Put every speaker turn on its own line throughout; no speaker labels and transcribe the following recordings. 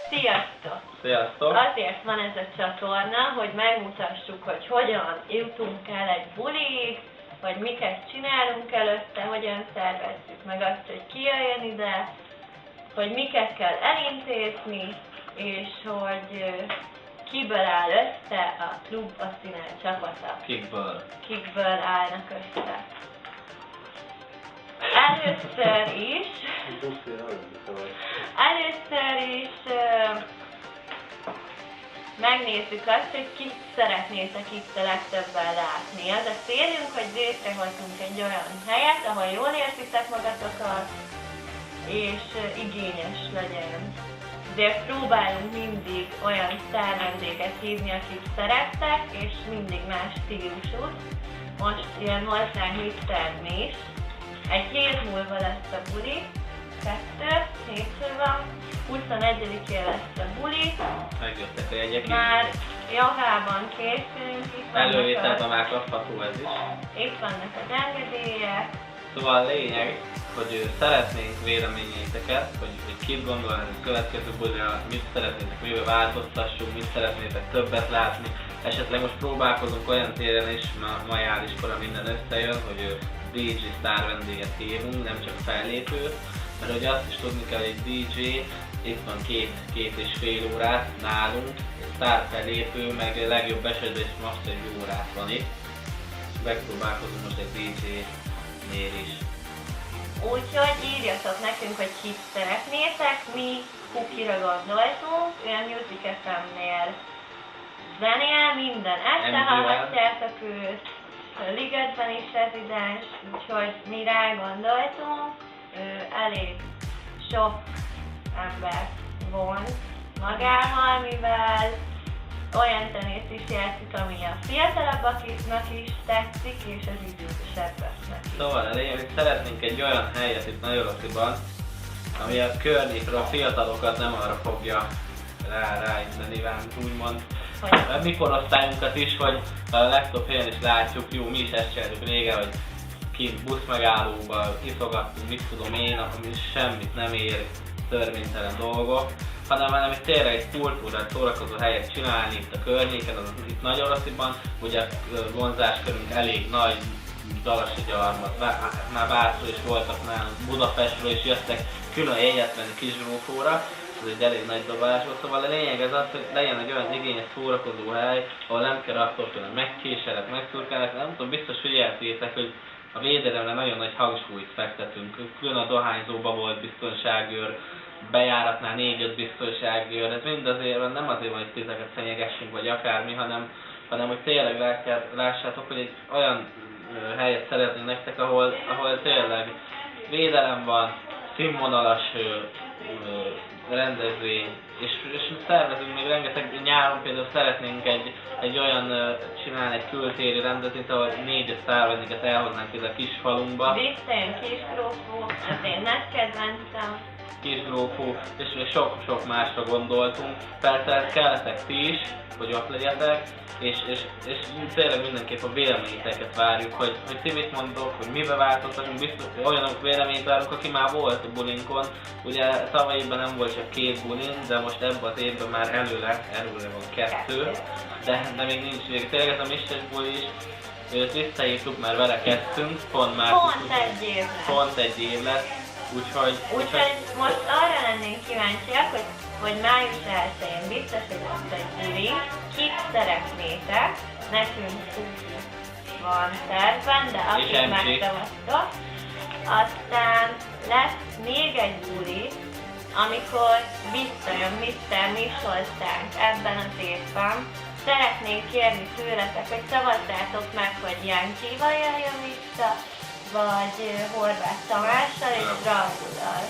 Sziasztok!
Sziasztok!
Azért van ez a csatorna, hogy megmutassuk, hogy hogyan jutunk el egy bulig, hogy miket csinálunk előtte, hogyan szervezzük meg azt, hogy ki jöjjön ide, hogy miket kell elintézni, és hogy kiből áll össze a klub a színel csapata. Kikből állnak össze. Először is megnézzük azt, hogy kit szeretnétek itt a legtöbben látni. Az a célunk, hogy létrehozunk egy olyan helyet, ahol jól érzitek magatokat, és igényes legyen. Ezért próbálunk mindig olyan sztárvendéget hívni, akit szerettek, és mindig más stílusút. Most ilyen hozzánk Mr. Miss. Egy hét múlva lesz a buli, 2 hétfő van, 21-én lesz a buli.
Megjöttek a jegyek.
Már Jahában készülünk,
elővételben már kapható ez is.
Itt vannak az engedélyek.
Szóval a lényeg, hogy szeretnénk véleményeiteket, hogy kit gondolnak a következő bulira, mit szeretnétek, mivel változtassunk, mit szeretnétek többet látni. Esetleg most próbálkozunk olyan téren is, ma járdiskora minden összejön, hogy DJ sztár vendéget hívunk, nem csak fellépő, mert hogy azt is tudni kell, hogy egy DJ itt van két és fél órát nálunk, egy sztár fellépő, meg legjobb esetben is most egy órát van itt. Megpróbálkozunk most egy DJ-nél is.
Úgyhogy írjatok nekünk, hogy kit szeretnétek, mi Kukira gondoltunk, olyan Music FM-nél zenél minden este hallgatjátok őt, a Ligetben is rezidens, úgyhogy mi rá gondoltunk, elég sok embert von magával, mivel olyan zenét is játszik, ami a fiatalabbaknak is tetszik, és az idősebbeknek is.
Szóval a lényeg, hogy szeretnénk egy olyan helyet itt Nagyorosziban, ami a környékről a fiatalokat nem arra fogja ráindani, úgymond. A mi korosztályunkat is, hogy a legtöbb helyen is látjuk, jó, mi is ezt csináljuk régen, hogy kint buszmegállóba iszogattunk, mit tudom én, ami semmit nem ér, törvénytelen dolgok, hanem itt tényleg egy kultúrát, szórakozó helyet csinálni itt a környéken, itt Nagyorosziban, ugye a vonzáskörünk elég nagy, Dalasi gyarmat, már bárhol is voltak nálunk, Budapestről is jöttek külön jegyet venni Kisgrófóra, ez egy elég nagy dobás volt, szóval a lényeg az az, hogy legyen egy olyan igényes szórakozó hely, ahol nem kell attól tőle megkéselek, megszurkálnak, nem tudom, biztos figyeltétek, hogy a védelemre nagyon nagy hangsúlyt fektetünk, külön a dohányzóba volt biztonságőr, bejáratnál 4-5 biztonságőr, ez mind azért, nem azért van, hogy titeket fenyegessünk vagy akármi, hanem hogy tényleg lássátok, hogy egy olyan helyet szeretnénk nektek, ahol tényleg védelem van, színvonalas rendezvény, és szervezünk még rengeteg, nyáron például szeretnénk egy olyan csinálni, egy kültéri rendezvényt, ahol 4 sztárvendéget elhoznánk ide a kis falunkba.
Visszajön Kisgrófó, az én nagy kedvencem.
Kisgrófó, és sok másra gondoltunk. Persze kelletek ti is, hogy ott legyetek, és tényleg mindenképp a véleményeteket várjuk, hogy ti mit mondtok, hogy mibe változtatunk, biztos olyanok véleményt várunk, aki már volt a bulinkon. Ugye tavaly évben nem volt csak 2 bulin, de most ebben az évben már előre van 2, de még nincs vége. Tényleg ez a Mistes buli is, őt visszahívtuk, mert vele kezdtünk, pont egy év lesz. Úgyhogy
most arra lennénk kíváncsiak, hogy május 1-én biztos, hogy lesz egy buli, kit szeretnétek, nekünk van tervben, de akik megszavaztok. Aztán lesz még egy buli, amikor visszajön Mr. Miss hozzánk ebben az évben. Szeretnénk kérni tőletek, hogy szavazzátok meg, hogy Jankival jöjjön vissza, vagy Horváth Tamással és Rangulal.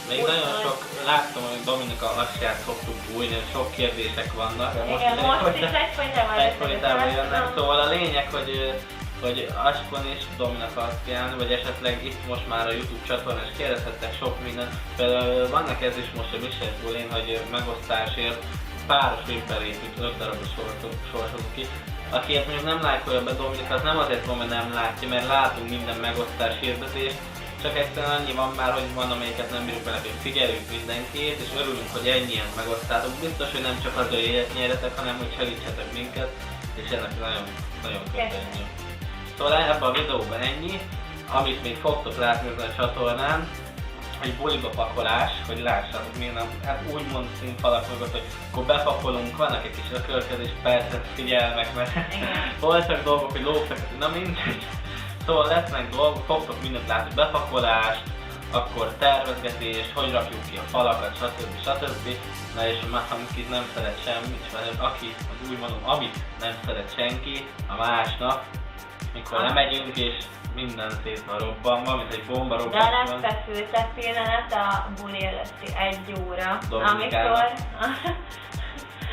Még nagyon sok, láttam, hogy Dominika asszját szoktuk bújni, sok kérdések vannak.
Most is egyfolytában
jönnek, szóval a lényeg, hogy Askon és Dominika asszján, vagy esetleg itt most már a YouTube csatornán is kérdezhettek sok mindent. Például vannak ez is most a Mistes bulin, hogy megosztásért páros vippelépít, 5 darabos sorsolunk ki. Aki ezt mondjuk nem lájkolja be Dominikát, nem azért van, mert nem látja, mert látunk minden megosztás hirdetést, Csak egyszerűen annyi van már, hogy van, amelyiket nem bírjuk bele, hogy figyeljük mindenkit, és örülünk, hogy ennyien megosztátok. Biztos, hogy nem csak azért élet nyerjetek, hanem hogy segítsetek minket, és ennek nagyon, nagyon köszönjük. Szóval ebben a videóban ennyi, amit még fogtok látni ezen a csatornán, egy buliba pakolás, hogy lássátok miért nem, hát úgymond színfalak mögött, hogy akkor bepakolunk, vannak egy kis ökölkedés, persze figyelmek, mert voltak dolgok, hogy lógtak, na mindegy. Szóval lesznek dolgok, fogtok mindent látni, bepakolás, akkor tervezgetés, hogy rakjuk ki a falakat, stb. Na és aki nem szeret semmit, vagy aki, az úgy mondom, amit nem szeret senki, a másnap, mikor lemegyünk és minden szét van robbanva, mint egy bomba robban.
De a legfeszültebb pillanat a buli előtti 1 óra, amikor...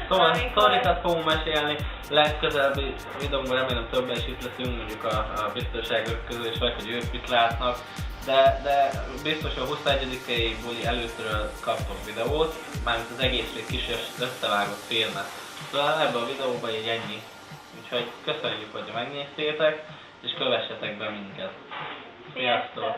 Szóval sztorikat fogunk mesélni, legközelebbi videónkban remélem többen is itt leszünk, mondjuk a biztonságok közül, és vagy hogy ők itt látnak, de biztos a 21. buli előttről kaptok videót, mármint az egész kis összevágott filmet. Szóval ebben a videóban így ennyi. Úgyhogy köszönjük, hogy megnéztétek, és kövessetek be minket. Sziasztok!